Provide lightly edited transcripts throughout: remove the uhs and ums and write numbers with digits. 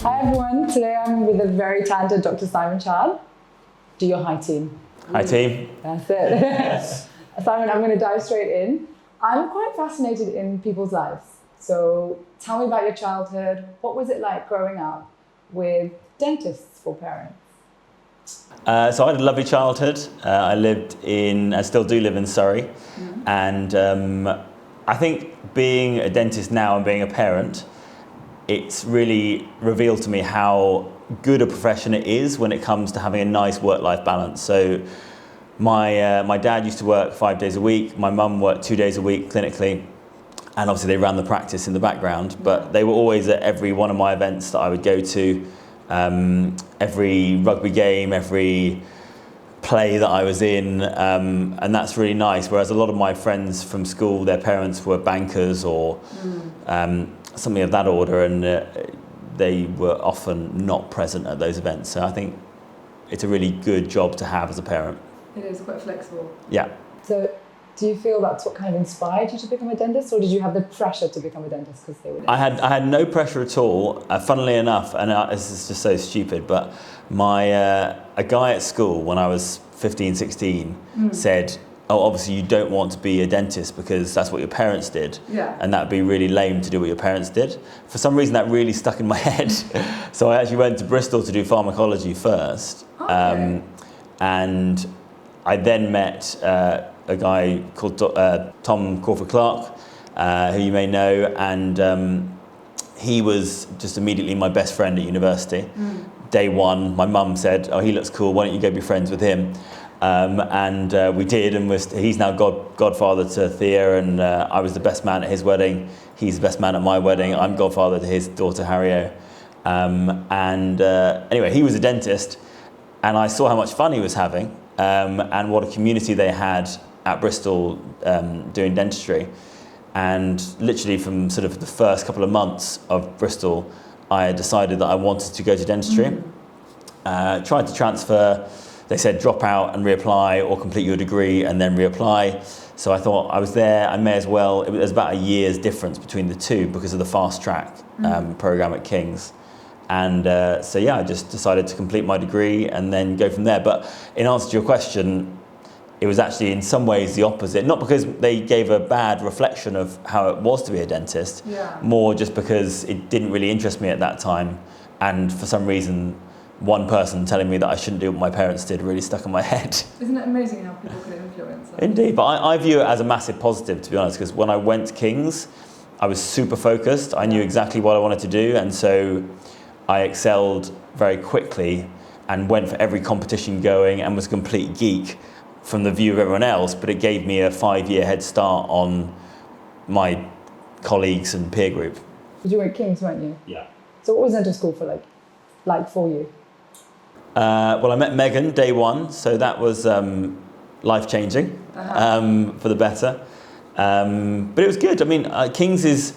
Hi everyone, today I'm with a very talented Dr. Simon Chard. Do your hi team. Hi team. That's it. Simon, I'm going to dive straight in. I'm quite fascinated in people's lives. So tell me about your childhood. What was it like growing up with dentists for parents? So I had a lovely childhood. I still do live in Surrey. And I think being a dentist now and being a parent, it's really revealed to me how good a profession it is when it comes to having a nice work-life balance. So my dad used to work 5 days a week. My mum worked 2 days a week clinically. And obviously they ran the practice in the background, but they were always at every one of my events that I would go to, every rugby game, every play that I was in, and that's really nice. Whereas a lot of my friends from school, their parents were bankers or something of that order, and they were often not present at those events. So I think it's a really good job to have as a parent. It is quite flexible. Yeah. So do you feel that's what kind of inspired you to become a dentist, or did you have the pressure to become a dentist because they were dentists? I had no pressure at all. Funnily enough, and this is just so stupid, but a guy at school when I was 15, 16 said, oh, obviously you don't want to be a dentist because that's what your parents did. Yeah. And that'd be really lame to do what your parents did. For some reason that really stuck in my head. So I actually went to Bristol to do pharmacology first. Okay. And I then met a guy called Tom Crawford-Clark, who you may know, and he was just immediately my best friend at university. Day one, my mum said, oh, he looks cool, why don't you go be friends with him? And we did, and he's now godfather to Thea, and I was the best man at his wedding. He's the best man at my wedding. I'm godfather to his daughter, Harriet. Anyway, he was a dentist, and I saw how much fun he was having, and what a community they had at Bristol doing dentistry. And literally from sort of the first couple of months of Bristol, I had decided that I wanted to go to dentistry. Tried to transfer. They said drop out and reapply, or complete your degree and then reapply. So I thought I was there, I may as well. There's about a year's difference between the two because of the fast track program at King's. And so yeah, I just decided to complete my degree and then go from there. But in answer to your question, it was actually in some ways the opposite. Not because they gave a bad reflection of how it was to be a dentist, more just because it didn't really interest me at that time. And for some reason, one person telling me that I shouldn't do what my parents did really stuck in my head. Isn't it amazing how people can influence us? Indeed, but I view it as a massive positive, to be honest, because when I went to King's, I was super focused. I knew exactly what I wanted to do, and so I excelled very quickly and went for every competition going and was a complete geek from the view of everyone else, but it gave me a 5-year head start on my colleagues and peer group. But you were at King's, weren't you? Yeah. So what was dental school for like for you? Well, I met Megan day one, so that was life-changing for the better. But it was good. I mean, King's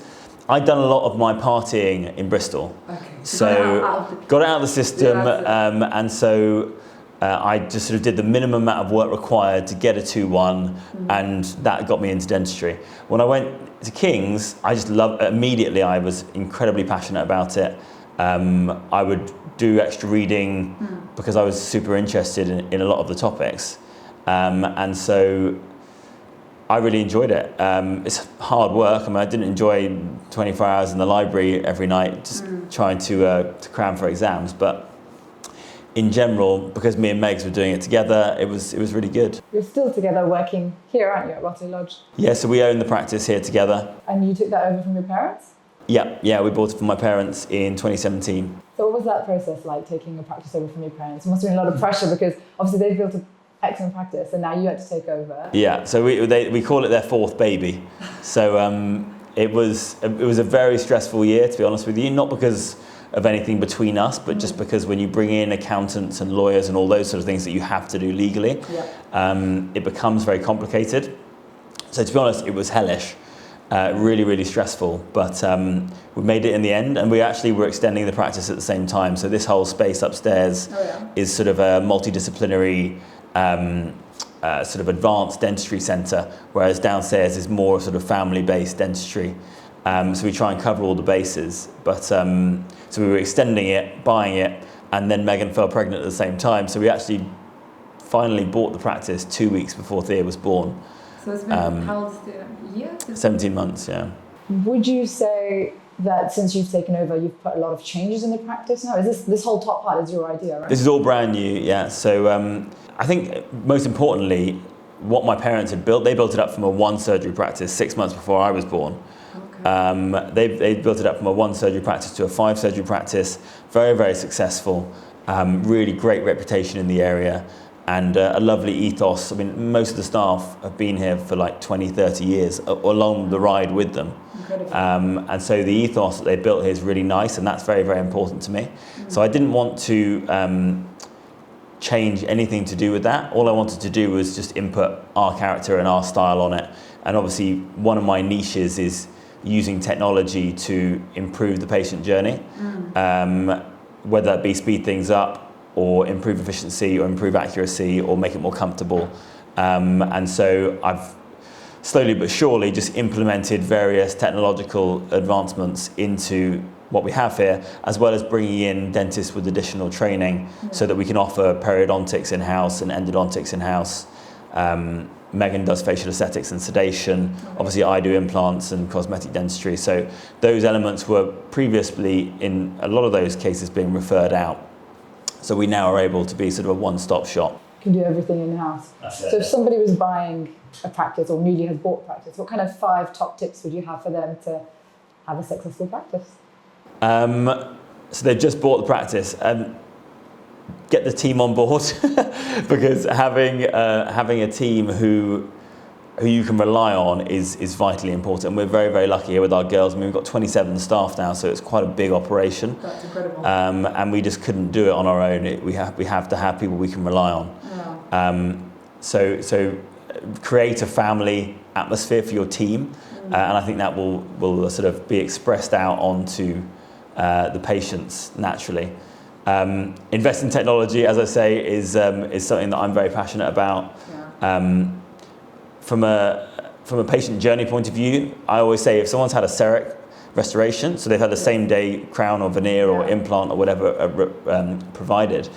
I'd done a lot of my partying in Bristol. Okay. So got it out of the system, and so I just sort of did the minimum amount of work required to get a 2-1, and that got me into dentistry. When I went to King's, I just loved it. Immediately, I was incredibly passionate about it. I would do extra reading because I was super interested in a lot of the topics. And so I really enjoyed it. It's hard work. I mean, I didn't enjoy 24 hours in the library every night just trying to cram for exams. But in general, because me and Megs were doing it together, it was really good. You're still together working here, aren't you, at Rothley Lodge? Yeah, so we own the practice here together. And you took that over from your parents? Yeah, we bought it from my parents in 2017. So what was that process like, taking a practice over from your parents? It must have been a lot of pressure because obviously they've built an excellent practice and now you had to take over. Yeah, so we call it their fourth baby. So it was a very stressful year, to be honest with you, not because of anything between us, but just because when you bring in accountants and lawyers and all those sort of things that you have to do legally, it becomes very complicated. So to be honest, it was hellish. Really, really stressful, but we made it in the end, and we actually were extending the practice at the same time. So this whole space upstairs is sort of a multidisciplinary sort of advanced dentistry centre, whereas downstairs is more sort of family-based dentistry. So we try and cover all the bases. But so we were extending it, buying it, and then Megan fell pregnant at the same time. So we actually finally bought the practice 2 weeks before Thea was born. So it's been how old is Thea? A year? 17 months, yeah. Would you say that since you've taken over, you've put a lot of changes in the practice now? Is this whole top part is your idea, right? This is all brand new, yeah. So I think most importantly, what my parents had built, they built it up from a one surgery practice 6 months before I was born. Okay. They built it up from a one surgery practice to a 5 surgery practice. Very, very successful. Really great reputation in the area. And a lovely ethos. I mean, most of the staff have been here for like 20, 30 years along the ride with them. And so the ethos that they built here is really nice, and that's very, very important to me. So I didn't want to change anything to do with that. All I wanted to do was just input our character and our style on it. And obviously, one of my niches is using technology to improve the patient journey, whether that be speed things up, or improve efficiency, or improve accuracy, or make it more comfortable. And so I've slowly but surely just implemented various technological advancements into what we have here, as well as bringing in dentists with additional training so that we can offer periodontics in-house and endodontics in-house. Megan does facial aesthetics and sedation. Obviously, I do implants and cosmetic dentistry. So those elements were previously, in a lot of those cases, being referred out. So we now are able to be sort of a one-stop shop. You can do everything in-house. So if somebody was buying a practice or newly has bought a practice, what kind of 5 top tips would you have for them to have a successful practice? So they've just bought the practice. Get the team on board because having a team who you can rely on is vitally important. We're very, very lucky here with our girls. I mean, we've got 27 staff now, so it's quite a big operation. That's incredible. And we just couldn't do it on our own. We have to have people we can rely on. Yeah. So create a family atmosphere for your team, and I think that will sort of be expressed out onto the patients naturally. Invest in technology, as I say, is something that I'm very passionate about. Yeah. From a patient journey point of view, I always say if someone's had a CEREC restoration, so they've had the same day crown or veneer or implant or whatever provided,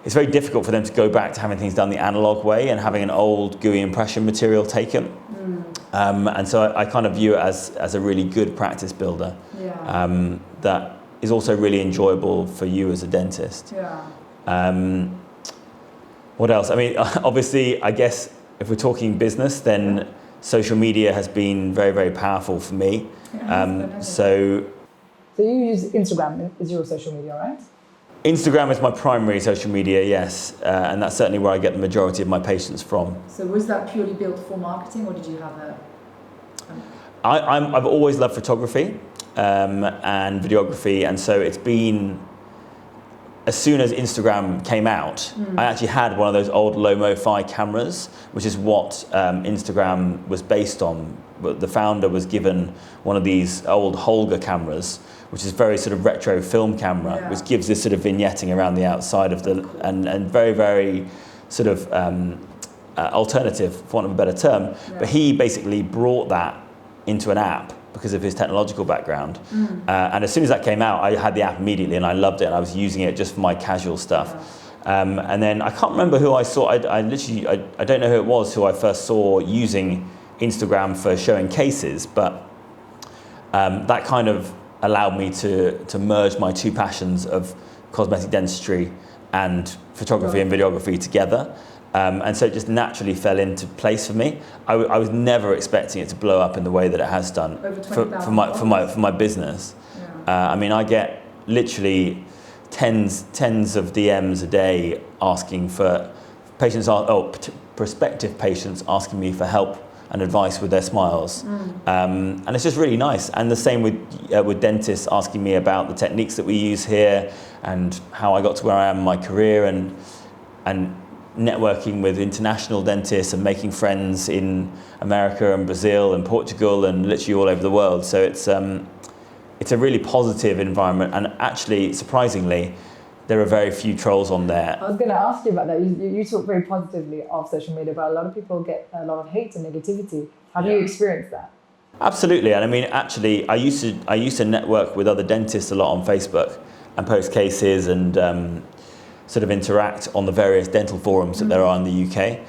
it's very difficult for them to go back to having things done the analog way and having an old gooey impression material taken. And so I kind of view it as a really good practice builder that is also really enjoyable for you as a dentist. Yeah. What else? I mean, obviously, I guess if we're talking business, then social media has been very, very powerful for me. So you use Instagram as your social media, right? Instagram is my primary social media, yes, and that's certainly where I get the majority of my patients from. So was that purely built for marketing, or did you have a... I've always loved photography and videography, and so it's been... As soon as Instagram came out, I actually had one of those old low-mo-fi cameras, which is what Instagram was based on. But the founder was given one of these old Holga cameras, which is very sort of retro film camera, which gives this sort of vignetting around the outside of the, and very, very sort of alternative, for want of a better term. But he basically brought that into an app because of his technological background. And as soon as that came out, I had the app immediately and I loved it, and I was using it just for my casual stuff. And then I can't remember who I saw, I don't know who it was who I first saw using Instagram for showing cases, but that kind of allowed me to merge my two passions of cosmetic dentistry and photography and videography together. And so it just naturally fell into place for me. I was never expecting it to blow up in the way that it has done for my business. I mean, I get literally tens of DMs a day asking for prospective patients asking me for help and advice with their smiles. And it's just really nice. And the same with dentists asking me about the techniques that we use here and how I got to where I am in my career, and networking with international dentists and making friends in America and Brazil and Portugal and literally all over the world. So it's a really positive environment, and actually, surprisingly, there are very few trolls on there. I was going to ask you about that. You talk very positively of social media, but a lot of people get a lot of hate and negativity. Have you experienced that? Absolutely, and I mean, actually, I used to network with other dentists a lot on Facebook and post cases and sort of interact on the various dental forums that there are in the UK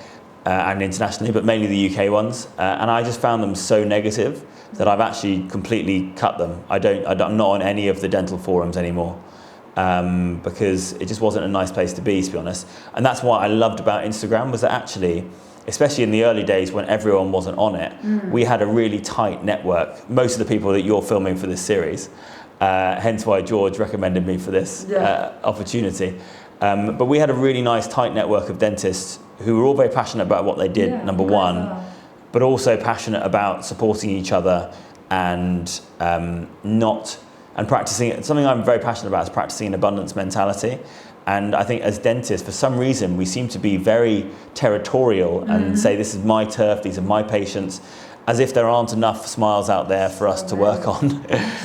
and internationally, but mainly the UK ones. And I just found them so negative that I've actually completely cut them. I'm not on any of the dental forums anymore because it just wasn't a nice place to be honest. And that's what I loved about Instagram was that actually, especially in the early days when everyone wasn't on it, we had a really tight network. Most of the people that you're filming for this series, hence why George recommended me for this opportunity. But we had a really nice tight network of dentists who were all very passionate about what they did, number one, but also passionate about supporting each other and practicing. Something I'm very passionate about is practicing an abundance mentality. And I think as dentists, for some reason, we seem to be very territorial and say, this is my turf, these are my patients, as if there aren't enough smiles out there for us to work on.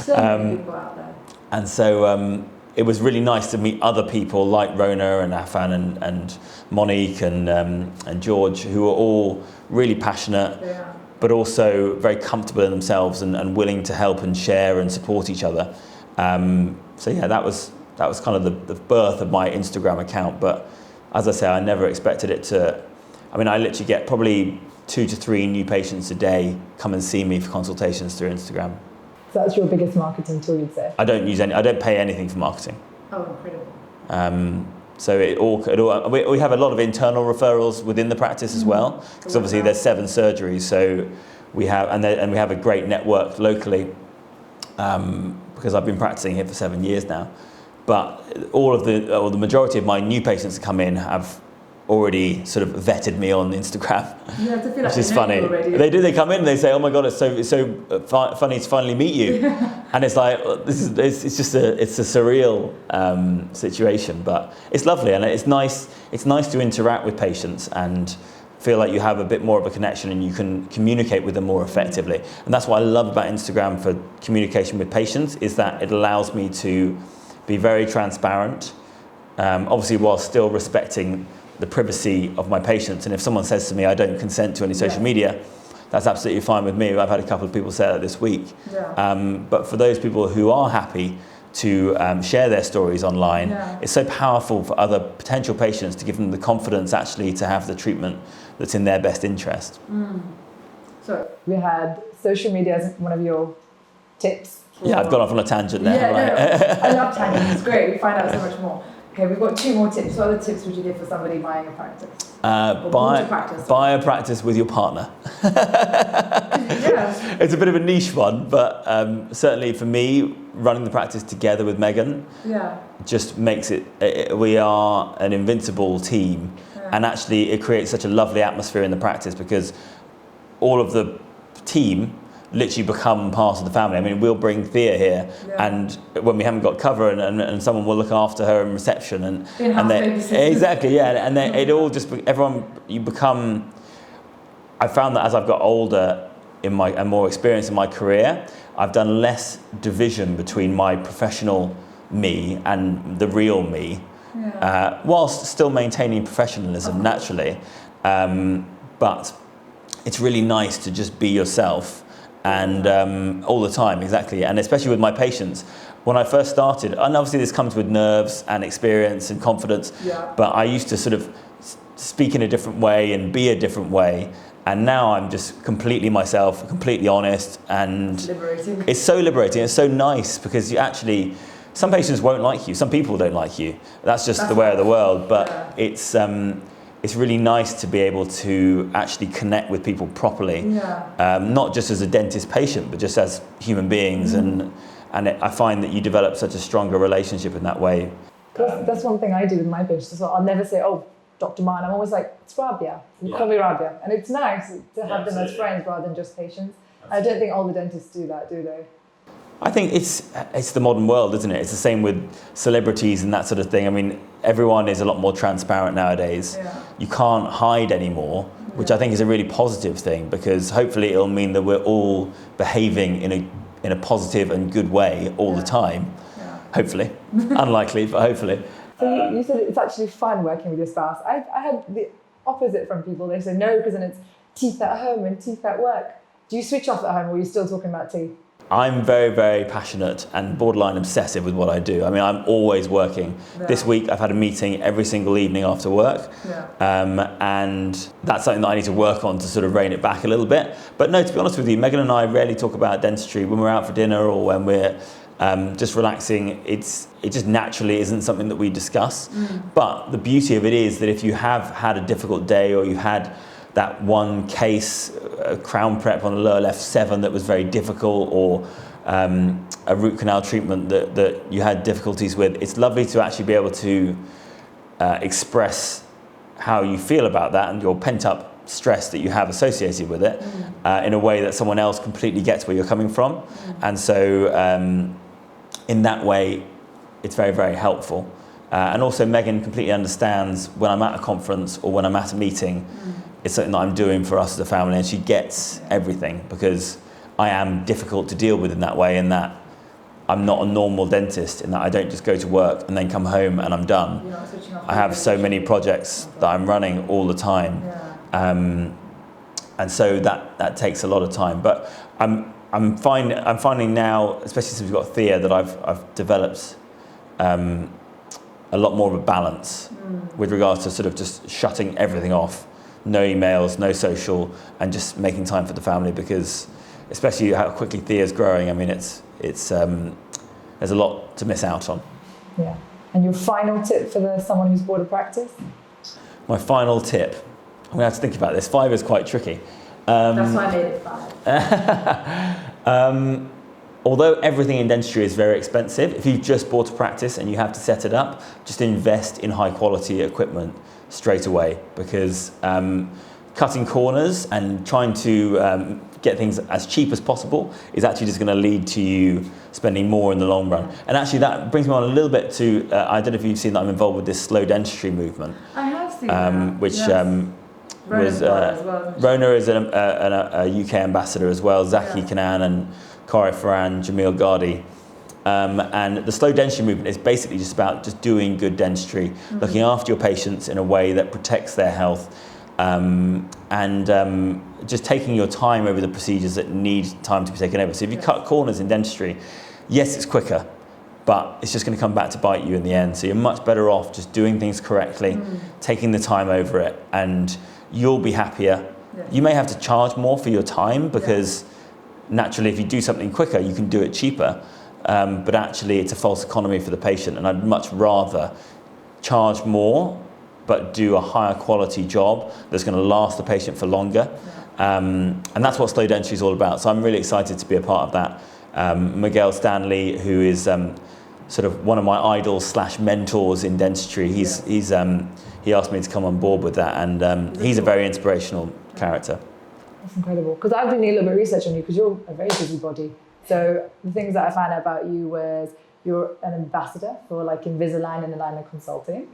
So many people out there. And so it was really nice to meet other people like Rona and Afan and Monique and George, who were all really passionate, but also very comfortable in themselves and willing to help and share and support each other. So yeah, that was kind of the birth of my Instagram account. But as I say, I never expected it to. I mean, I literally get probably 2 to 3 new patients a day come and see me for consultations through Instagram. So that's your biggest marketing tool, you'd say? I don't pay anything for marketing. Oh, incredible. So we have a lot of internal referrals within the practice as well, because obviously there's 7 surgeries. So we have we have a great network locally because I've been practicing here for 7 years now. But the majority of my new patients that come in have already sort of vetted me on Instagram, which is funny. They come in and they say, "Oh my God, it's so funny to finally meet you," and it's like it's just a surreal situation, but it's lovely and it's nice. It's nice to interact with patients and feel like you have a bit more of a connection and you can communicate with them more effectively. And that's what I love about Instagram for communication with patients is that it allows me to be very transparent, obviously while still respecting the privacy of my patients. And if someone says to me, I don't consent to any social media, that's absolutely fine with me. I've had a couple of people say that this week. But for those people who are happy to share their stories online, it's so powerful for other potential patients to give them the confidence actually to have the treatment that's in their best interest. So we had social media as one of your tips. I've gone off on a tangent there. I love tangents, it's great, we find out so much more. Okay, we've got 2 more tips. What other tips would you give for somebody buying a practice? Buy a practice with your partner. It's a bit of a niche one, but certainly for me, running the practice together with Megan just makes it, we are an invincible team. And actually it creates such a lovely atmosphere in the practice because all of the team literally become part of the family. I mean, we'll bring Thea here, and when we haven't got cover, and someone will look after her in reception, and exactly, and it all just everyone you become. I found that as I've got older and more experienced in my career, I've done less division between my professional me and the real me, whilst still maintaining professionalism naturally. But it's really nice to just be yourself. And all the time, exactly. And especially with my patients, when I first started, and obviously this comes with nerves and experience and confidence, but I used to sort of speak in a different way and be a different way. And now I'm just completely myself, completely honest, and liberating. It's so liberating. It's so nice because you actually, some patients won't like you, some people don't like you. That's the way of the world. But it's really nice to be able to actually connect with people properly, not just as a dentist patient, but just as human beings. And I find that you develop such a stronger relationship in that way. That's one thing I do with my patients. So I'll never say, "Oh, Dr. Man." I'm always like, "It's Rabia." You call me Rabia, and it's nice to have them as friends rather than just patients. I don't think all the dentists do that, do they? I think it's the modern world, isn't it? It's the same with celebrities and that sort of thing. I mean, everyone is a lot more transparent nowadays. You can't hide anymore, which I think is a really positive thing because hopefully it'll mean that we're all behaving in a positive and good way all the time. Hopefully. Unlikely, but hopefully. So you said it's actually fun working with your spouse. I had the opposite from people. They say no, because then it's teeth at home and teeth at work. Do you switch off at home, or are you still talking about tea? I'm very, very passionate and borderline obsessive with what I do. I mean, I'm always working. Yeah. This week, I've had a meeting every single evening after work. Yeah. And that's something that I need to work on to sort of rein it back a little bit. But no, to be honest with you, Megan and I rarely talk about dentistry when we're out for dinner or when we're just relaxing. It just naturally isn't something that we discuss. But the beauty of it is that if you have had a difficult day, or you've had that one case, a crown prep on the lower left 7 that was very difficult, or a root canal treatment that you had difficulties with, it's lovely to actually be able to express how you feel about that and your pent-up stress that you have associated with it in a way that someone else completely gets where you're coming from. And so in that way, it's very, very helpful. And also Megan completely understands when I'm at a conference or when I'm at a meeting, it's something that I'm doing for us as a family, and she gets everything, because I am difficult to deal with in that way, in that I'm not a normal dentist, in that I don't just go to work and then come home and I'm done. You're not switching off. I have so many projects that I'm running all the time. Yeah. And so that takes a lot of time. But I'm finding now, especially since we've got Thea, that I've developed a lot more of a balance with regards to sort of just shutting everything off. No emails, no social, and just making time for the family, because especially how quickly Thea's growing, I mean, it's there's a lot to miss out on. Yeah. And your final tip for someone who's bought a practice? My final tip, I'm gonna have to think about this. 5 is quite tricky. That's why I made it 5. Although everything in dentistry is very expensive, if you've just bought a practice and you have to set it up, just invest in high quality equipment straight away, because cutting corners and trying to get things as cheap as possible is actually just going to lead to you spending more in the long run. And actually that brings me on a little bit to, I don't know if you've seen that I'm involved with this slow dentistry movement. I have seen that. Which yes. was as well. Rona is a UK ambassador as well, Zaki Kanan and Kari Farhan, Jamil Ghardi. And the slow dentistry movement is basically just about just doing good dentistry, looking after your patients in a way that protects their health, and just taking your time over the procedures that need time to be taken over. So if you cut corners in dentistry, yes, it's quicker, but it's just going to come back to bite you in the end. So you're much better off just doing things correctly, taking the time over it, and you'll be happier. Yeah. You may have to charge more for your time, because naturally if you do something quicker, you can do it cheaper. But actually it's a false economy for the patient, and I'd much rather charge more but do a higher quality job that's going to last the patient for longer. And that's what slow dentistry is all about. So I'm really excited to be a part of that. Miguel Stanley, who is sort of one of my idols / mentors in dentistry, he asked me to come on board with that, and he's a very inspirational character. That's incredible, because I've been doing a little bit of research on you, because you're a very busybody. So the things that I found out about you was you're an ambassador for like Invisalign and Aligner Consulting,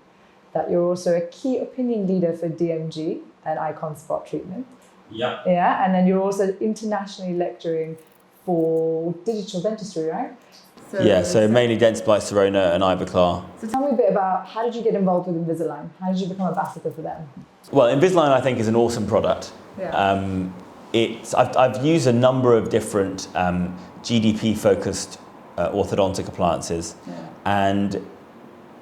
that you're also a key opinion leader for DMG and icon spot treatment. Yeah. Yeah, and then you're also internationally lecturing for digital dentistry, right? So mainly Dentsply Sirona and Ivoclar. So tell me a bit about, how did you get involved with Invisalign? How did you become ambassador for them? Well, Invisalign I think is an awesome product. Yeah. I've used a number of different GDP-focused orthodontic appliances, and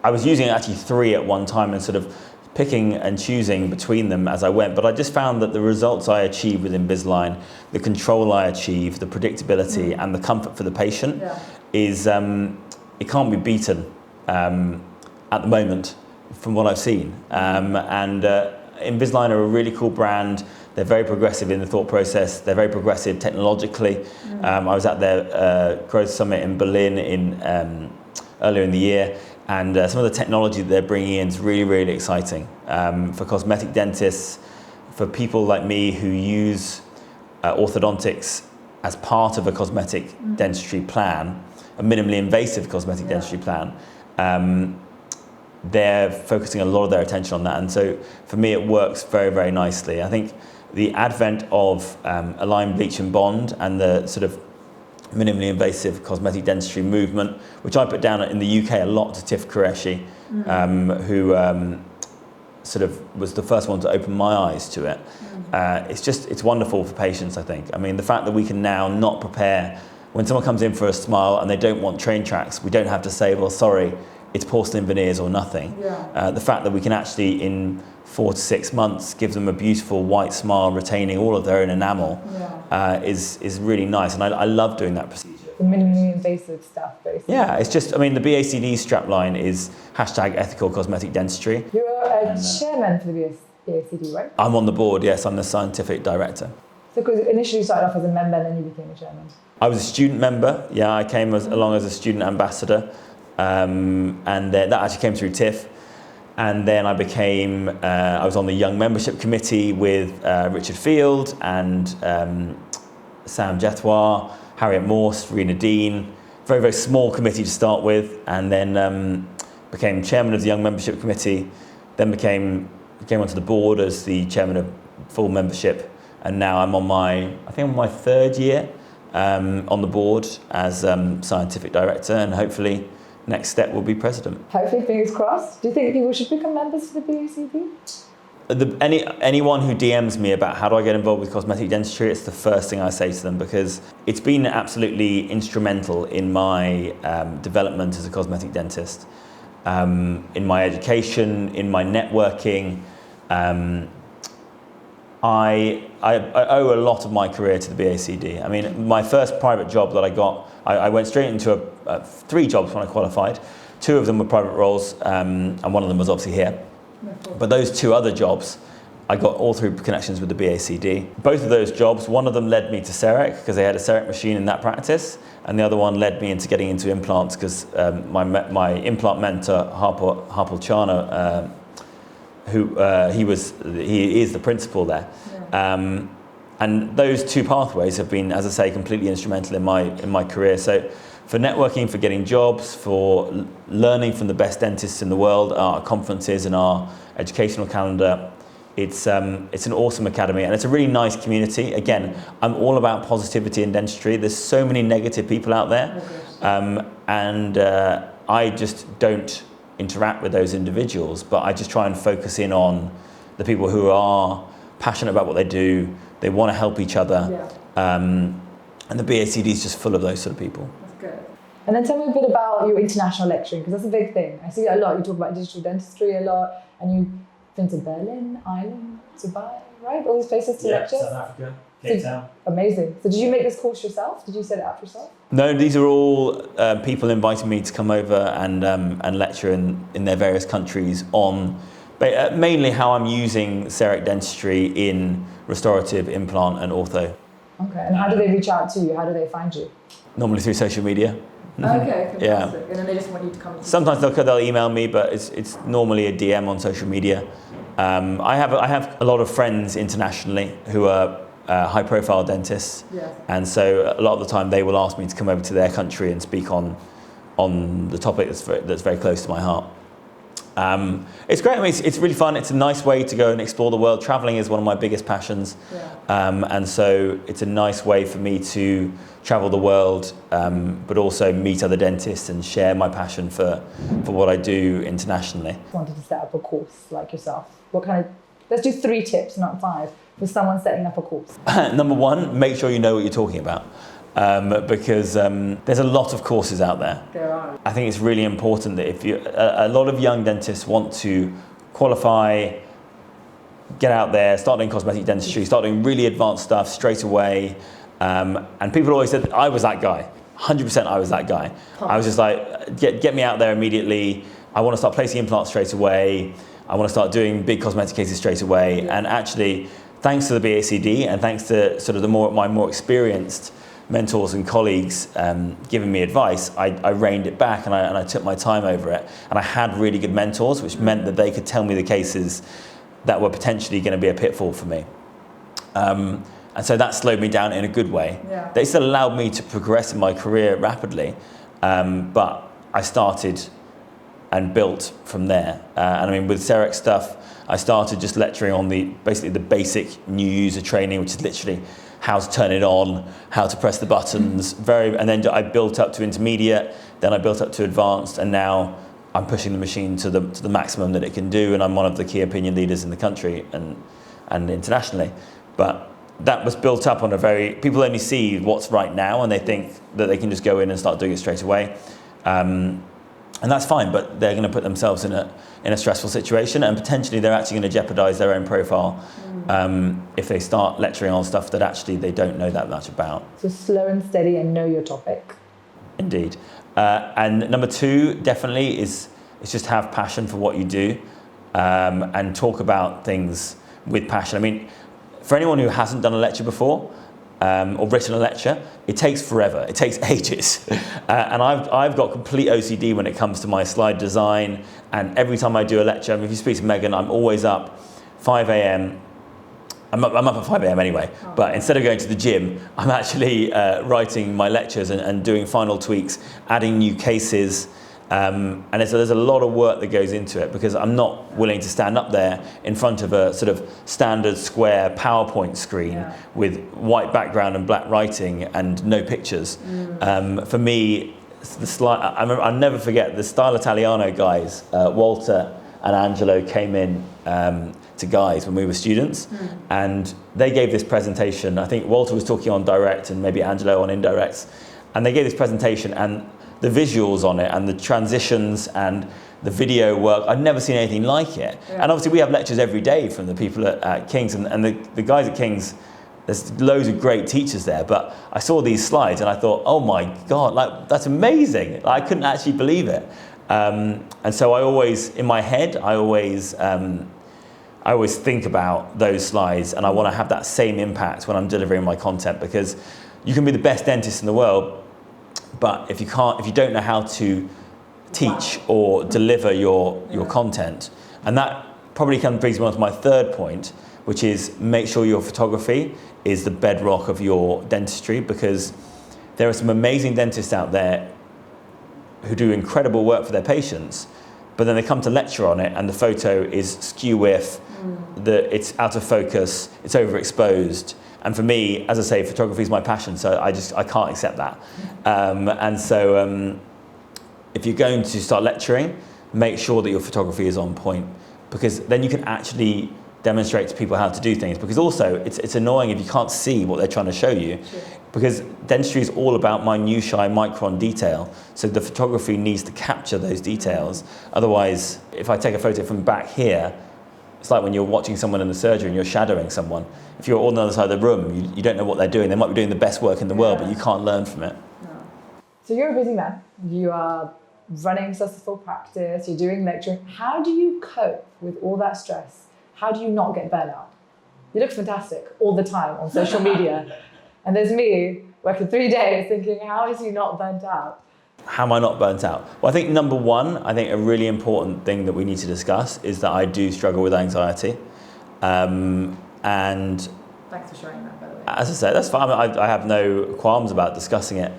I was using actually 3 at one time and sort of picking and choosing between them as I went. But I just found that the results I achieved with Invisalign, the control I achieved, the predictability, and the comfort for the patient is it can't be beaten at the moment from what I've seen. And Invisalign are a really cool brand. They're very progressive in the thought process. They're very progressive technologically. I was at their growth summit in Berlin earlier in the year, and some of the technology that they're bringing in is really, really exciting for cosmetic dentists, for people like me who use orthodontics as part of a cosmetic dentistry plan, a minimally invasive cosmetic dentistry plan. They're focusing a lot of their attention on that, and so for me it works very, very nicely. I think the advent of Align, Bleach and Bond and the sort of minimally invasive cosmetic dentistry movement, which I put down in the UK a lot to Tiff Qureshi, who sort of was the first one to open my eyes to it. It's wonderful for patients, I think. I mean, the fact that we can now not prepare, when someone comes in for a smile and they don't want train tracks, we don't have to say, well, sorry, it's porcelain veneers or nothing. The fact that we can actually, in 4 to 6 months, give them a beautiful white smile, retaining all of their own enamel, is really nice. And I love doing that procedure. The minimally invasive stuff, basically. Yeah, it's just, I mean, the BACD strapline is #ethical cosmetic dentistry. You're a chairman for the BACD, right? I'm on the board, yes, I'm the scientific director. So because initially you started off as a member and then you became a chairman. I was a student member, I came along as a student ambassador, and that actually came through TIFF. And then I was on the young membership committee with Richard Field and Sam Jethwar, Harriet Morse, Rena Dean. Very, very small committee to start with, and then became chairman of the young membership committee, then came onto the board as the chairman of full membership, and now I'm on my 3rd year on the board as scientific director, and hopefully next step will be president. Hopefully, fingers crossed. Do you think people should become members for the BACD? Anyone who DMs me about how do I get involved with cosmetic dentistry, it's the first thing I say to them, because it's been absolutely instrumental in my development as a cosmetic dentist, in my education, in my networking. I owe a lot of my career to the BACD. I mean, my first private job that I got, I went straight into 3 jobs when I qualified. 2 of them were private roles, and one of them was obviously here. But those 2 other jobs, I got all through connections with the BACD. Both of those jobs, one of them led me to CEREC because they had a CEREC machine in that practice, and the other one led me into getting into implants because my implant mentor, Harpal Chana, he is the principal there. And those 2 pathways have been, as I say, completely instrumental in my career. So for networking, for getting jobs, for learning from the best dentists in the world, our conferences and our educational calendar, it's an awesome academy, and it's a really nice community. Again, I'm all about positivity in dentistry. There's so many negative people out there, and I just don't interact with those individuals, but I just try and focus in on the people who are passionate about what they do. They want to help each other, and the BACD is just full of those sort of people. That's good. And then tell me a bit about your international lecturing, because that's a big thing. I see it a lot. You talk about digital dentistry a lot, and you've been to Berlin, Ireland, Dubai, right? All these places to lecture. South Africa, Cape Town. Amazing. So did you make this course yourself? Did you set it up yourself? No, these are all people inviting me to come over and lecture in their various countries on mainly how I'm using CEREC dentistry in restorative, implant and ortho. Okay, and how do they reach out to you? How do they find you? Normally through social media. Okay, fantastic. Yeah. And then they just want you to come. Sometimes they'll email me, but it's normally a DM on social media. I have a lot of friends internationally who are high-profile dentists, and so a lot of the time they will ask me to come over to their country and speak on the topic that's very close to my heart. It's great. I mean, it's really fun. It's a nice way to go and explore the world. Traveling is one of my biggest passions, and so it's a nice way for me to travel the world, but also meet other dentists and share my passion for what I do internationally. I wanted to set up a course like yourself. Let's do 3 tips, not 5, for someone setting up a course. Number 1, make sure you know what you're talking about. Because there's a lot of courses out there. There are. I think it's really important that a lot of young dentists want to qualify, get out there, start doing cosmetic dentistry, start doing really advanced stuff straight away. And people always said, I was that guy. 100% I was that guy. I was just like, get me out there immediately. I want to start placing implants straight away. I want to start doing big cosmetic cases straight away. And actually, thanks to the BACD and thanks to sort of my more experienced mentors and colleagues giving me advice, I reined it back and I took my time over it. And I had really good mentors, which meant that they could tell me the cases that were potentially going to be a pitfall for me. And so that slowed me down in a good way. Yeah. They still allowed me to progress in my career rapidly, but I started and built from there. And I mean, with CEREC stuff, I started just lecturing on basically the basic new user training, which is literally how to turn it on, how to press the buttons, and then I built up to intermediate, then I built up to advanced, and now I'm pushing the machine to the maximum that it can do, and I'm one of the key opinion leaders in the country and internationally. But that was built up on people only see what's right now, and they think that they can just go in and start doing it straight away. And that's fine, but they're going to put themselves in a stressful situation, and potentially they're actually going to jeopardize their own profile if they start lecturing on stuff that actually they don't know that much about. So slow and steady and know your topic. Indeed. And number 2 definitely is just have passion for what you do, and talk about things with passion. I mean, for anyone who hasn't done a lecture before, or written a lecture, it takes forever. It takes ages. And I've got complete OCD when it comes to my slide design. And every time I do a lecture, I mean, if you speak to Megan, I'm always up 5 a.m. I'm up at 5 a.m. anyway, but instead of going to the gym, I'm actually writing my lectures and doing final tweaks, adding new cases. And there's a lot of work that goes into it, because I'm not willing to stand up there in front of a sort of standard square PowerPoint screen with white background and black writing and no pictures. For me, the slide, I'll never forget the Style Italiano guys, Walter and Angelo came in to Guy's when we were students, and they gave this presentation. I think Walter was talking on direct and maybe Angelo on indirects, and they gave this presentation, and the visuals on it and the transitions and the video work, I'd never seen anything like it. And obviously we have lectures every day from the people at King's, and the guys at King's, there's loads of great teachers there, but I saw these slides and I thought, oh my God, like that's amazing. Like, I couldn't actually believe it. And so I always, in my head, I always think about those slides, and I want to have that same impact when I'm delivering my content, because you can be the best dentist in the world, but if you don't know how to teach or deliver your content, and that probably brings me on to my 3rd point, which is make sure your photography is the bedrock of your dentistry, because there are some amazing dentists out there who do incredible work for their patients, but then they come to lecture on it and the photo is skew with, it's out of focus, it's overexposed. And for me, as I say, photography is my passion, so I can't accept that. And so if you're going to start lecturing, make sure that your photography is on point, because then you can actually demonstrate to people how to do things. Because also, it's annoying if you can't see what they're trying to show you, because dentistry is all about minutiae, micron detail. So the photography needs to capture those details. Otherwise, if I take a photo from back here, it's like when you're watching someone in the surgery and you're shadowing someone. If you're on the other side of the room, you don't know what they're doing. They might be doing the best work in the world, but you can't learn from it. No. So you're a busy man. You are running a successful practice. You're doing lecturing. How do you cope with all that stress? How do you not get burnout? You look fantastic all the time on social media. And there's me working 3 days thinking, how is he not burnt out? How am I not burnt out? Well, I think number 1, I think a really important thing that we need to discuss is that I do struggle with anxiety. And thanks for sharing that, by the way. As I say, that's fine. I have no qualms about discussing it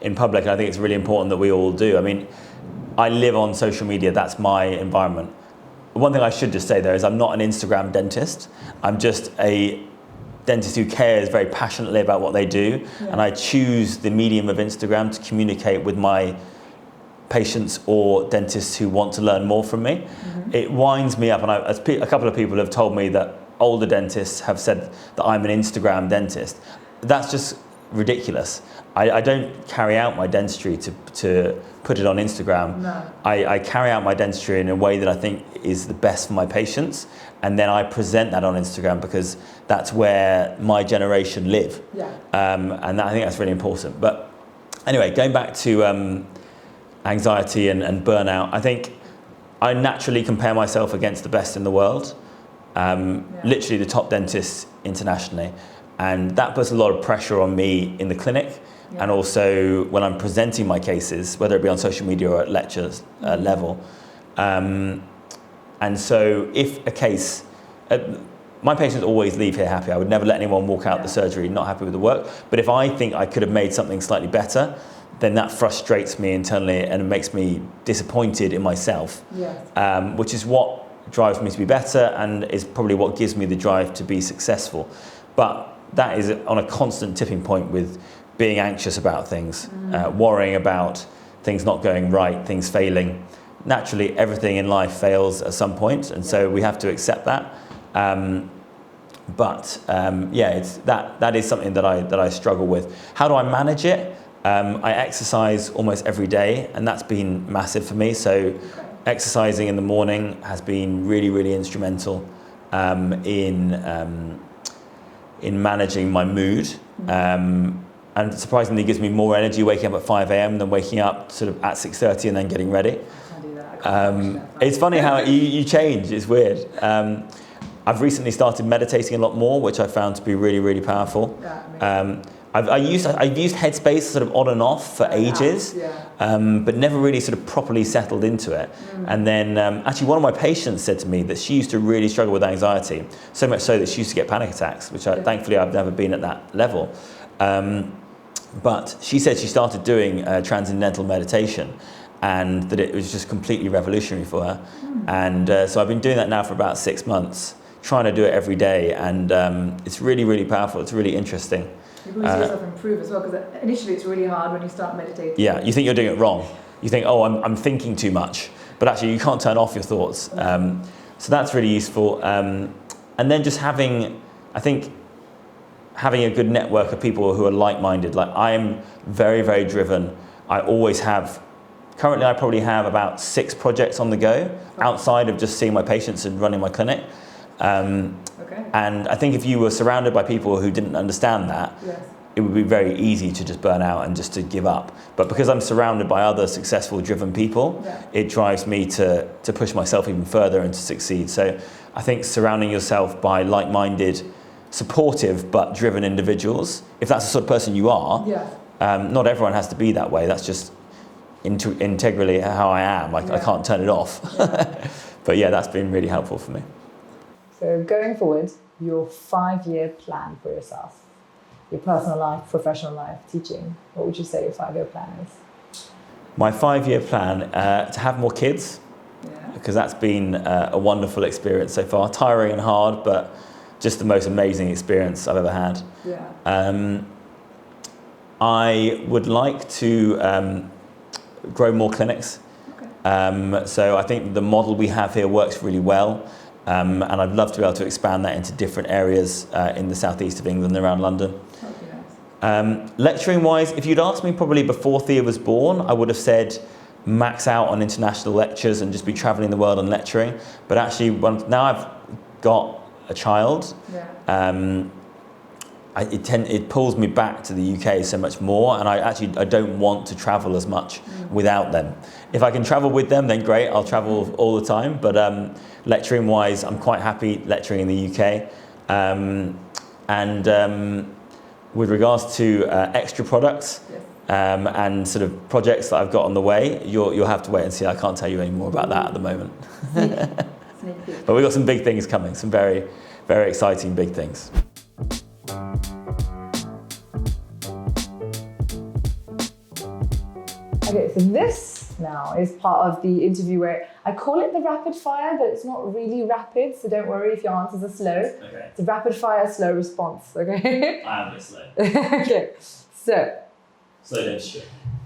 in public, and I think it's really important that we all do. I mean, I live on social media. That's my environment. One thing I should just say there is I'm not an Instagram dentist. I'm just a dentist who cares very passionately about what they do, and I choose the medium of Instagram to communicate with my patients or dentists who want to learn more from me. It winds me up, and a couple of people have told me that older dentists have said that I'm an Instagram dentist. That's just ridiculous. I don't carry out my dentistry to put it on Instagram. No. I carry out my dentistry in a way that I think is the best for my patients, and then I present that on Instagram because that's where my generation live. And I think that's really important. But anyway, going back to anxiety and burnout, I think I naturally compare myself against the best in the world, literally the top dentists internationally. And that puts a lot of pressure on me in the clinic, and also when I'm presenting my cases, whether it be on social media or at lectures level. And so if a case, my patients always leave here happy. I would never let anyone walk out the surgery not happy with the work. But if I think I could have made something slightly better, then that frustrates me internally and it makes me disappointed in myself, which is what drives me to be better and is probably what gives me the drive to be successful. But that is on a constant tipping point with being anxious about things, worrying about things not going right, things failing, naturally everything in life fails at some point, and so we have to accept that. It's that is something that I struggle with. How do I manage it? I exercise almost every day, and that's been massive for me. So exercising in the morning has been really, really instrumental in managing my mood. And surprisingly gives me more energy waking up at 5 a.m. than waking up sort of at 6:30 and then getting ready. I can't do that. I can't It's funny how you change, it's weird. I've recently started meditating a lot more, which I found to be really, really powerful. I've used Headspace sort of on and off for ages, but never really sort of properly settled into it. And then actually one of my patients said to me that she used to really struggle with anxiety, so much so that she used to get panic attacks, which thankfully I've never been at that level. But she said she started doing transcendental meditation, and that it was just completely revolutionary for her. And so I've been doing that now for about 6 months, trying to do it every day, and it's really, really powerful. It's really interesting. You can see yourself improve as well, because initially it's really hard when you start meditating. Yeah, you think you're doing it wrong. You think, oh, I'm thinking too much, but actually you can't turn off your thoughts. So that's really useful. And then just having a good network of people who are like-minded. Like, I am very, very driven. I always have. Currently, I probably have about 6 projects on the go outside of just seeing my patients and running my clinic. And I think if you were surrounded by people who didn't understand that, it would be very easy to just burn out and just to give up. But because I'm surrounded by other successful, driven people, it drives me to push myself even further and to succeed. So I think surrounding yourself by like-minded, supportive but driven individuals, if that's the sort of person you are, not everyone has to be that way. That's just integrally how I am. I can't turn it off. But yeah, that's been really helpful for me. So going forward, your 5-year plan for yourself, your personal life, professional life, teaching, what would you say your 5-year plan is? My 5-year plan, to have more kids, because that's been a wonderful experience so far. Tiring and hard, but just the most amazing experience I've ever had. I would like to grow more clinics. So I think the model we have here works really well. And I'd love to be able to expand that into different areas in the southeast of England, around London. Lecturing wise, if you'd asked me probably before Thea was born, I would have said max out on international lectures and just be traveling the world and lecturing. But actually, now I've got a child, it pulls me back to the UK so much more, and I don't want to travel as much without them. If I can travel with them, then great, I'll travel all the time, but lecturing wise, I'm quite happy lecturing in the UK. With regards to extra products and sort of projects that I've got on the way, you'll have to wait and see. I can't tell you any more about that at the moment. But we've got some big things coming, some very, very exciting big things. Okay, so this now is part of the interview where I call it the rapid fire, but it's not really rapid, so don't worry if your answers are slow. Okay. It's a rapid fire, slow response, okay? I am a bit slow. Okay, so. Slow dentistry.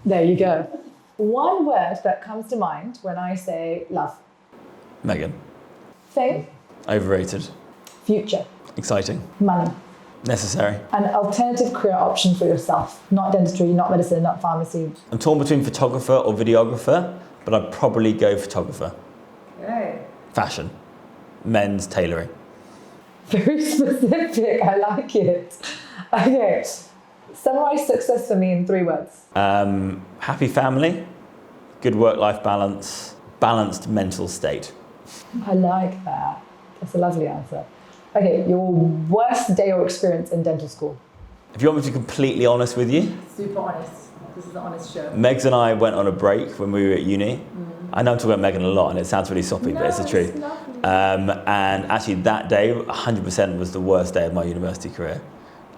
There you go. One word that comes to mind when I say love. Megan. Fame. Overrated. Future. Exciting. Money. Necessary. An alternative career option for yourself. Not dentistry, not medicine, not pharmacy. I'm torn between photographer or videographer, but I'd probably go photographer. Okay. Fashion. Men's tailoring. Very specific, I like it. Okay, summarize success for me in 3 words. Happy family, good work-life balance, balanced mental state. I like that. That's a lovely answer. Okay, your worst day or experience in dental school? If you want me to be completely honest with you. Super honest. This is an honest show. Megs and I went on a break when we were at uni. I know I'm talking about Megan a lot and it sounds really soppy, but it's the truth. And actually that day, 100% was the worst day of my university career.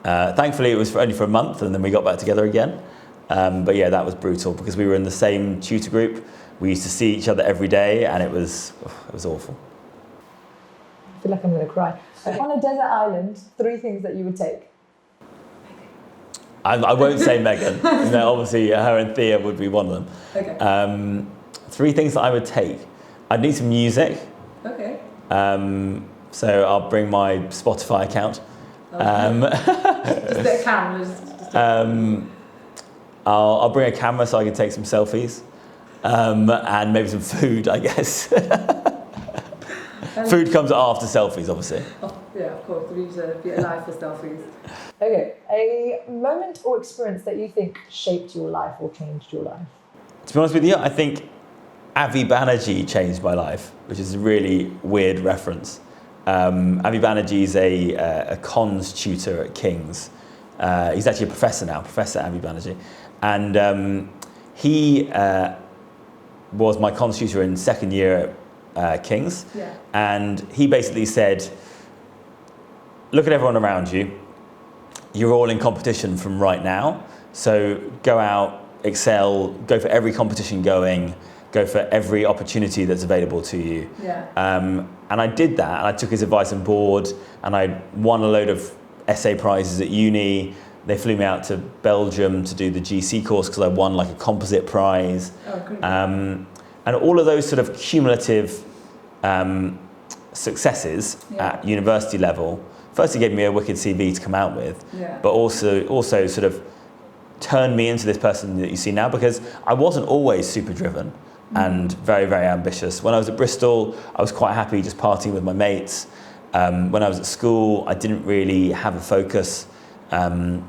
Thankfully it was only for a month and then we got back together again. But yeah, that was brutal because we were in the same tutor group. We used to see each other every day and it was awful. I feel like I'm going to cry. On a desert island, 3 things that you would take. I won't say Megan. No, obviously her and Thea would be one of them. Okay. 3 things that I would take. I'd need some music. Okay. So I'll bring my Spotify account. Just a camera. I'll bring a camera so I can take some selfies. And maybe some food, I guess. Food comes after selfies, obviously. Oh, yeah, of course. We need to be alive for selfies. Okay. A moment or experience that you think shaped your life or changed your life? To be honest with you, I think Avi Banerjee changed my life, which is a really weird reference. Avi Banerjee is a cons tutor at King's. He's actually a professor now, Professor Avi Banerjee. And he was my cons tutor in second year at King's. Yeah. And he basically said, look at everyone around you. You're all in competition from right now. So go out, excel, go for every competition going, go for every opportunity that's available to you. Yeah. And I did that, and I took his advice on board, and I won a load of essay prizes at uni. They flew me out to Belgium to do the GC course because I won like a composite prize. Oh, great. And all of those sort of cumulative successes at university level, firstly gave me a wicked CV to come out with, but also sort of turned me into this person that you see now, because I wasn't always super driven and very, very ambitious. When I was at Bristol, I was quite happy just partying with my mates. When I was at school, I didn't really have a focus. And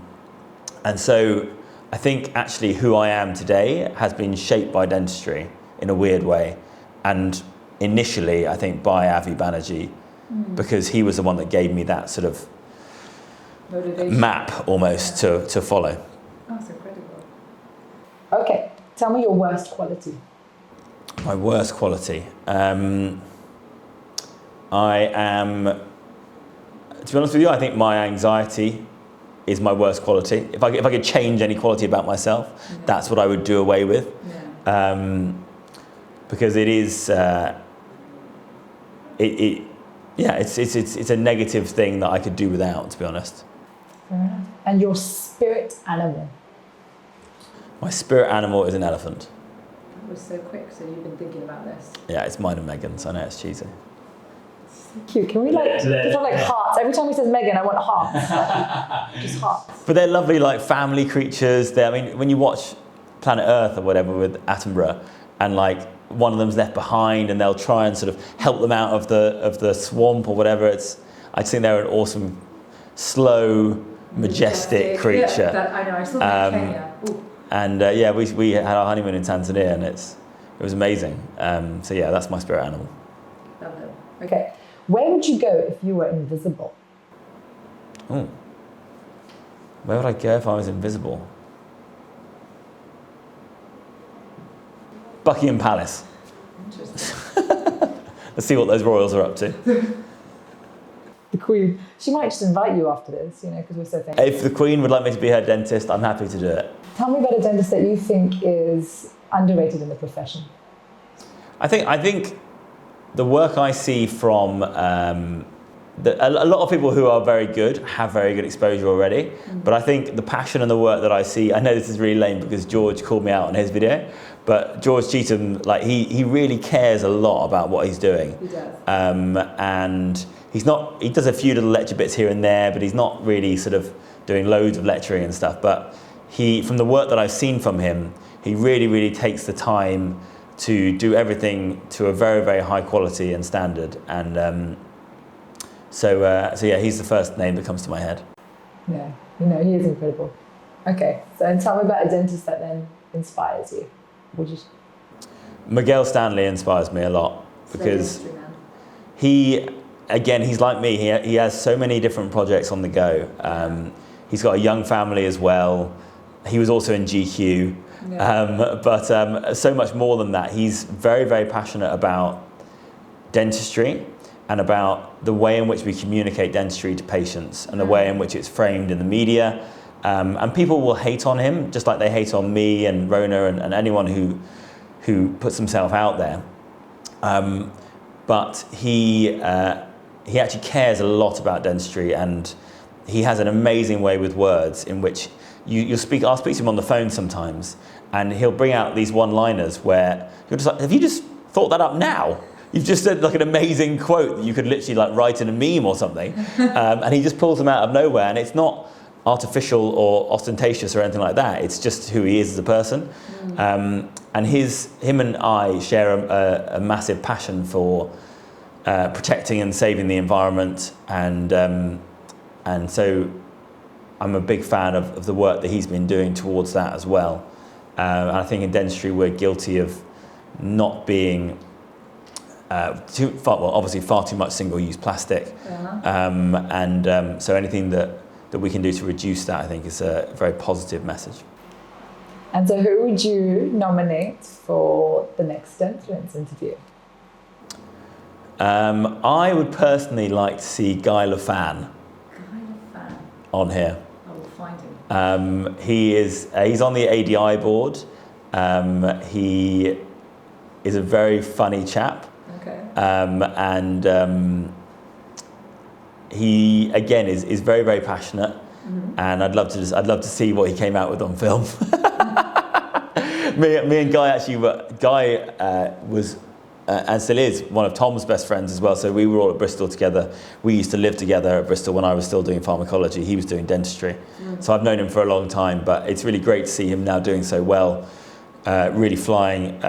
so I think actually who I am today has been shaped by dentistry in a weird way. And initially, I think by Avi Banerjee, because he was the one that gave me that sort of motivation map almost to follow. Oh, that's incredible. Okay, tell me your worst quality. My worst quality. I am, to be honest with you, I think my anxiety is my worst quality. If I could change any quality about myself, that's what I would do away with. Because it is, it's a negative thing that I could do without, to be honest. And your spirit animal? My spirit animal is an elephant. That was so quick, so you've been thinking about this. Yeah, it's mine and Megan's. I know it's cheesy. Cute. Can we just have like hearts? Every time he says Megan, I want hearts. Just hearts. But they're lovely, like family creatures. I mean, when you watch Planet Earth or whatever with Attenborough, and like one of them's left behind, and they'll try and sort of help them out of the swamp or whatever. I just think they're an awesome, slow, majestic creature. Yeah, I know. I saw that in Kenya. Ooh. And we had our honeymoon in Tanzania, and it was amazing. So yeah, that's my spirit animal. Love them. Okay. Where would you go if you were invisible? Oh. Where would I go if I was invisible? Buckingham Palace. Interesting. Let's see what those royals are up to. The Queen. She might just invite you after this, because we're so famous. If the Queen would like me to be her dentist, I'm happy to do it. Tell me about a dentist that you think is underrated in the profession. I think the work I see from a lot of people who are very good have very good exposure already, but I think the passion and the work that I see, I know this is really lame because George called me out on his video, but George Cheetham, like he really cares a lot about what he's doing. He does. And he does a few little lecture bits here and there, but he's not really sort of doing loads of lecturing and stuff. But from the work that I've seen from him, he really, really takes the time to do everything to a very, very high quality and standard. And so yeah, he's the first name that comes to my head. Yeah, he is incredible. Okay, so tell me about a dentist that then inspires you. Miguel Stanley inspires me a lot because he's like me. He has so many different projects on the go. He's got a young family as well. He was also in GQ. Yeah. But so much more than that. He's very, very passionate about dentistry and about the way in which we communicate dentistry to patients and the way in which it's framed in the media. And people will hate on him, just like they hate on me and Rona and anyone who puts himself out there. But he actually cares a lot about dentistry, and he has an amazing way with words in which I'll speak to him on the phone sometimes, and he'll bring out these one-liners where you're just like, have you just thought that up now? You've just said like an amazing quote that you could literally like write in a meme or something, and he just pulls them out of nowhere, and it's not artificial or ostentatious or anything like that. It's just who he is as a person. And him and I share a massive passion for protecting and saving the environment, and so I'm a big fan of the work that he's been doing towards that as well. And I think in dentistry we're guilty of not being obviously far too much single-use plastic, so anything that we can do to reduce that, I think, is a very positive message. And so who would you nominate for the next Denfluence interview? I would personally like to see Guy Lafan on here. I will find him. He's on the ADI board. He is a very funny chap. Okay. He again is very, very passionate, and I'd love to see what he came out with on film. me and Guy actually was and still is one of Tom's best friends as well. So we were all at Bristol together. We used to live together at Bristol when I was still doing pharmacology. He was doing dentistry. So I've known him for a long time, but it's really great to see him now doing so well, really flying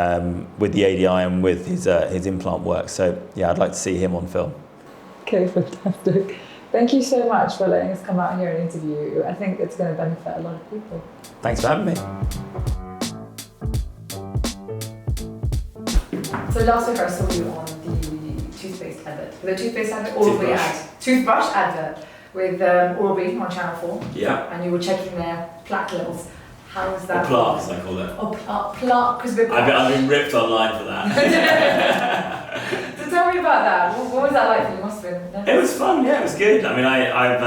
with the ADI and with his implant work. So yeah, I'd like to see him on film. Okay, fantastic. Thank you so much for letting us come out here and interview you. I think it's going to benefit a lot of people. Thanks for having me. So last week I saw you on the toothpaste advert. The toothpaste advert, Oral-B ad. Toothbrush advert with Oral-B on Channel 4. Yeah. And you were checking their plaque levels. How was that? Or plaques, I call it. Oh, plaque, because I've been ripped online for that. So tell me about that. What was that like for you? Must have been. It was fun, yeah, it was good. I mean, I've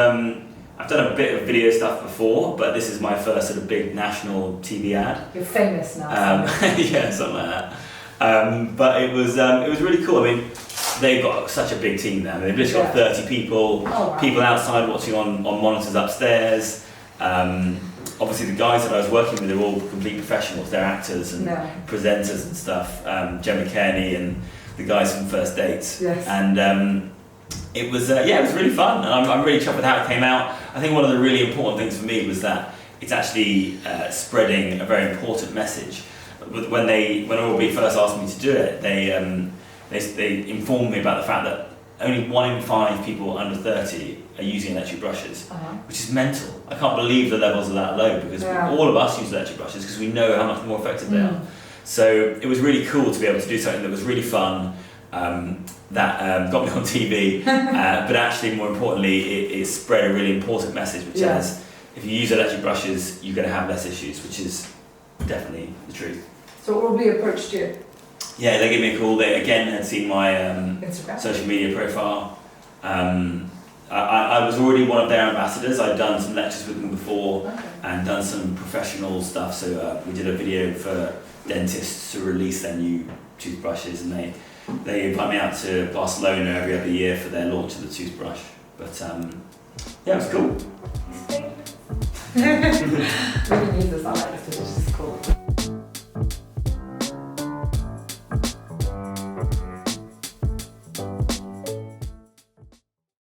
done a bit of video stuff before, but this is my first sort of big national TV ad. You're famous now. Yeah, something like that. But it was really cool. I mean, they've got such a big team there. They've literally got 30 people, people outside watching on monitors upstairs. Obviously, the guys that I was working with are all complete professionals. They're actors and presenters and stuff. Gemma Kearney and the guys from First Dates. Yes. And it was it was really fun, and I'm really chuffed with how it came out. I think one of the really important things for me was that it's actually spreading a very important message. When Oral-B first asked me to do it, they informed me about the fact that only 1 in 5 people under 30 are using electric brushes, which is mental. I can't believe the levels are that low, because all of us use electric brushes because we know how much more effective they are. So it was really cool to be able to do something that was really fun, that got me on TV, but actually more importantly it spread a really important message, which is if you use electric brushes you're going to have less issues, which is definitely the truth. So Oral-B approached you? Yeah, they gave me a call. They again had seen my Instagram. social media profile. I was already one of their ambassadors. I'd done some lectures with them before and done some professional stuff. So we did a video for dentists to release their new toothbrushes, and they invite me out to Barcelona every other year for their launch of the toothbrush. But yeah, it was cool. We can use this